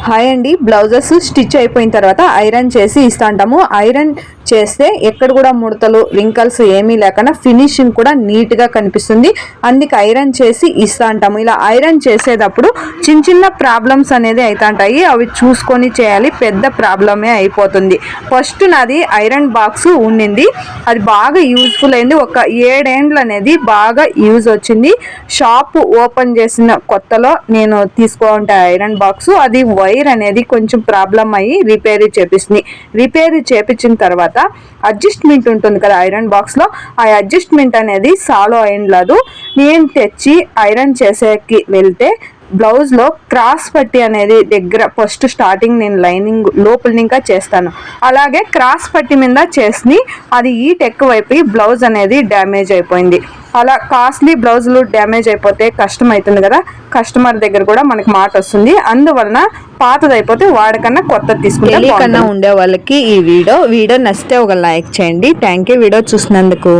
Hi అండి, blouses stitch అయిపోయిన తర్వాత ఐరన్ చేసి ఇస్తాంటాము. ఐరన్ చేస్తే ఎక్కడ కూడా ముడతలు రింకల్స్ ఏమీ లేకుండా ఫినిషింగ్ కూడా నీట్గా కనిపిస్తుంది. అందుకే ఐరన్ చేసి ఇస్తా అంటాము. ఇలా ఐరన్ చేసేటప్పుడు చిన్న చిన్న ప్రాబ్లమ్స్ అనేది అవుతుంటాయి, అవి చూసుకొని చేయాలి. పెద్ద ప్రాబ్లమే అయిపోతుంది. ఫస్ట్ నాది ఐరన్ బాక్స్ ఉండింది, అది బాగా యూజ్ఫుల్ అయింది. ఒక 7 ఏండ్లు అనేది బాగా యూజ్ వచ్చింది. షాప్ ఓపెన్ చేసిన కొత్తలో నేను తీసుకోంటే ఐరన్ బాక్స్, అది వైర్ అనేది కొంచెం ప్రాబ్లం అయ్యి రిపేర్ చేపిస్తుంది. రిపేర్ చేపించిన తర్వాత అడ్జస్ట్మెంట్ ఉంటుంది కదా ఐరన్ బాక్స్ లో, ఆ అడ్జస్ట్మెంట్ అనేది సాల్వ్ అయ్యలేదు. నేను తెచ్చి ఐరన్ చేసేకి వెళ్తే బ్లౌజ్ లో క్రాస్ పట్టి అనేది దగ్గర ఫస్ట్ స్టార్టింగ్ నేను లైనింగ్ లోపల ఇంకా చేస్తాను, అలాగే క్రాస్ పట్టి మీద చేసి అది ఈట్ ఎక్కువైపోయి బ్లౌజ్ అనేది డ్యామేజ్ అయిపోయింది. అలా కాస్ట్లీ బ్లౌజులు డ్యామేజ్ అయిపోతే కష్టం అవుతుంది కదా, కస్టమర్ దగ్గర కూడా మనకి మాట వస్తుంది. అందువలన పాతది అయిపోతే వాడికన్నా కొత్తది తీసుకుంటే కన్నా ఉండే వాళ్ళకి ఈ వీడియో నచ్చితే ఒక లైక్ చేయండి. థ్యాంక్ యూ వీడియో చూసినందుకు.